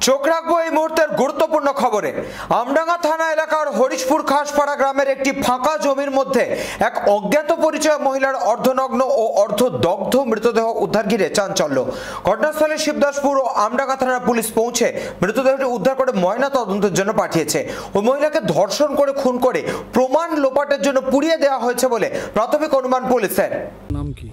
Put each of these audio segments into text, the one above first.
চোখ রাখবো এই মুহূর্তের গুরুত্বপূর্ণ খবরে। আমডাঙ্গা থানা এলাকার হরিশপুর খাসপাড়া গ্রামের একটি ফাঁকা জমির মধ্যে এক অজ্ঞাত পরিচয় মহিলার অর্ধনগ্ন ও অর্ধদগ্ধ মৃতদেহ উদ্ধার ঘিরে চাঞ্চল্য। ঘটনাস্থলে শিবদাসপুর ও আমডাঙ্গা থানার পুলিশ পৌঁছে মৃতদেহটি উদ্ধার করে ময়না তদন্তের জন্য পাঠিয়েছে। ওই মহিলাকে ধর্ষণ করে খুন করে প্রমাণ লোপাটের জন্য পুড়িয়ে দেওয়া হয়েছে বলে প্রাথমিক অনুমান পুলিশের। নাম কি?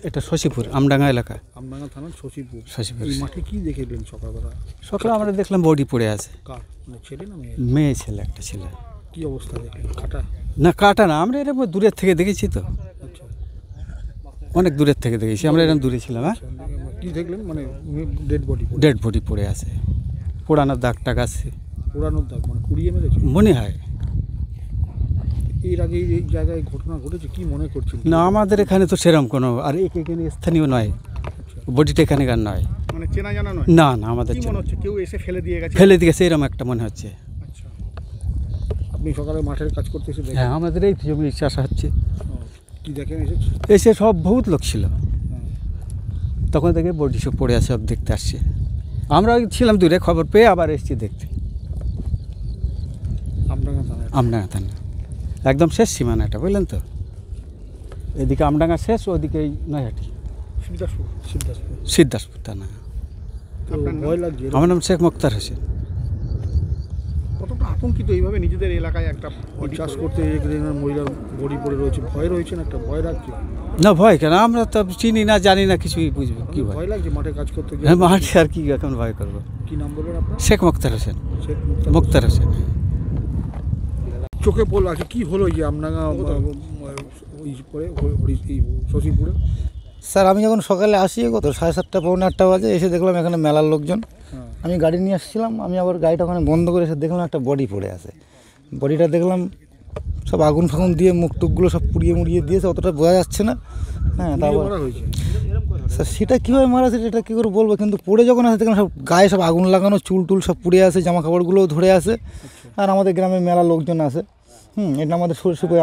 এটা শশীপুর আমডাঙ্গা এলাকা, আমডাঙ্গা থানার শশীপুর। এই মাঠে কি দেখলেন সকালবেলা? সকালে আমরা দেখলাম বডি পড়ে আছে। কার? মানে ছেলে না মেয়ে? মেয়ে ছেলে, একটা ছেলে। কি অবস্থা দেখলেন? কাটা না কাটা না, আমরা এরকম দূরের থেকে দেখেছি তো, আচ্ছা অনেক দূরের থেকে দেখেছি। আমরা এরকম দূরে ছিলাম। হ্যাঁ, কি দেখলেন? মানে ডেড বডি পড়ে আছে, পোড়ানোর দাগ টাগ আছে। পোড়ানোর দাগ মানে পুড়িয়ে মেরেছে মনে হয়। এর আগে এই জায়গায় ঘটনা ঘটেছে কি মনে করছেন? না, আমাদের এখানে তো সেরকম কোনো, আর এখানে স্থানীয় নয়, বডিটা এখানকার নয়। মানে চেনা জানা নয়? না না, আমাদের মনে হচ্ছে কেউ এসে ফেলে দিয়ে গেছে। ফেলে দিয়েছে এরকম একটা মনে হচ্ছে। আচ্ছা, আপনি সকালে মাঠের কাজ করতে এসে দেখেন? হ্যাঁ, আমাদের এই জমি চাষা হচ্ছে। কি দেখেন এসে সব বহুত লোক ছিল, তখন থেকে বডি সব পড়ে আছে, সব দেখতে আসছে। আমরা ছিলাম দূরে, খবর পেয়ে আবার এসেছি দেখতে। আমডাঙ্গা থানা একদম শেষ সীমানাটা, বুঝলেন তো। এদিকে আমডাঙ্গা শেষ, ওদিকে নৈহাটি সিদ্ধাসপুর থানা। আমার নাম শেখ মুক্তার হোসেন। কতটা আতঙ্কিত এইভাবে নিজেদের এলাকায় একটা চাষ করতে মহিলার বডি পড়ে রয়েছে? ভয় রয়েছে না? একটা ভয় লাগছে না? ভয় কেন? আমরা তো চিনি না, জানি না, কিছুই বুঝবো কি ভয় লাগছে মাঠে কাজ করতে গিয়ে? হ্যাঁ, মাঠে আর কি এখন ভয় করবো। কি নাম বলবেন আপনার? শেখ মুক্তার হোসেন। শেখ মুক্তার হোসেন। চোখে পড়লো আছে কি হলো যে আমডাঙ্গা শশীপুরে? স্যার, আমি যখন সকালে আসি কত 7:30 পৌনে 8টা বাজে, এসে দেখলাম এখানে মেলার লোকজন। আমি গাড়ি নিয়ে আসছিলাম, আমি আবার গাড়িটা ওখানে বন্ধ করে এসে দেখলাম একটা বডি পড়ে আছে। বডিটা দেখলাম সব আগুন ফাগুন দিয়ে মুখ টুকগুলো সব পুড়িয়ে মুড়িয়ে দিয়েছে, অতটা বোঝা যাচ্ছে না। হ্যাঁ, তারপর স্যার সেটা কীভাবে মারা আছে এটা কী করে বলবো, কিন্তু পড়ে যখন আসে দেখলাম সব গায়ে সব আগুন লাগানো, চুল টুল সব পুড়ে আছে, জামা কাপড়গুলোও ধরে আছে। আর আমাদের গ্রামে মেলা লোকজন আছে। এটা আমাদের শশীপুর,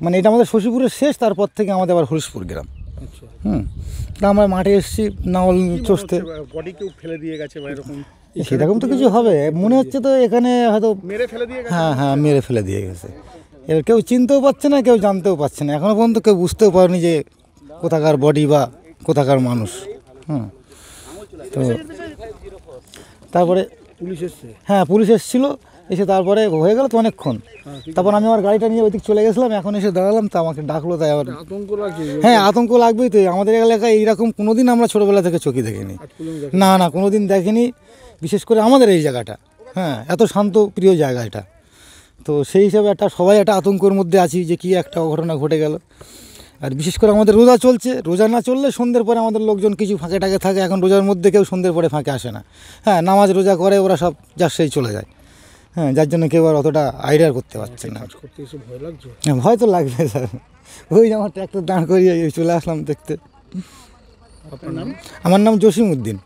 মানে এটা আমাদের শশীপুরের শেষ, তারপর থেকে আমাদের আবার হরিশপুর গ্রাম। তা আমরা মাঠে এসেছি নাওল চষতে। বডি কেউ ফেলে দিয়ে গেছে বা এরকম? সেরকম তো কিছু হবে মনে হচ্ছে, তো এখানে হয়তো মেরে ফেলে দিয়ে গেছে। হ্যাঁ, মেরে ফেলে দিয়ে গেছে। এবার কেউ চিনতেও পারছে না, কেউ জানতেও পারছে না, এখনও পর্যন্ত কেউ বুঝতেও পারেনি যে কোথাকার বডি বা কোথাকার মানুষ। তো তারপরে পুলিশ এসছে? হ্যাঁ, পুলিশ এসেছিলো, এসে তারপরে হয়ে গেল তো অনেকক্ষণ। তারপর আমি আমার গাড়িটা নিয়ে ওইদিকে চলে গেছিলাম, এখন এসে দাঁড়ালাম, তো আমাকে ডাকলো, তাই আবার আতঙ্ক লাগছে। হ্যাঁ, আতঙ্ক লাগবেই তো। আমাদের এলাকায় এইরকম কোনোদিন আমরা ছোটোবেলা থেকে চোখে দেখিনি। না, কোনোদিন দেখিনি, বিশেষ করে আমাদের এই জায়গাটা। হ্যাঁ, এত শান্ত প্রিয় জায়গা এটা। তো সেই হিসাবে সবাই একটা আতঙ্কের মধ্যে আছি যে কী একটা অঘটনা ঘটে গেল। আর বিশেষ করে আমাদের রোজা চলছে, রোজা না চললে সন্ধ্যের পরে আমাদের লোকজন কিছু ফাঁকে টাকে থাকে। এখন রোজার মধ্যে কেউ সন্ধ্যের পরে ফাঁকে আসে না। হ্যাঁ, নামাজ রোজা করে ওরা সব যার সেই চলে যায়। হ্যাঁ, যার জন্য কেউ আর অতটা আইডিয়া করতে পারছে না। হ্যাঁ, ভয় তো লাগবে স্যার। ওই আমার ট্র্যাক্টর দাঁড় করিয়ে চলে আসলাম দেখতে। আমার নাম জসিম উদ্দিন।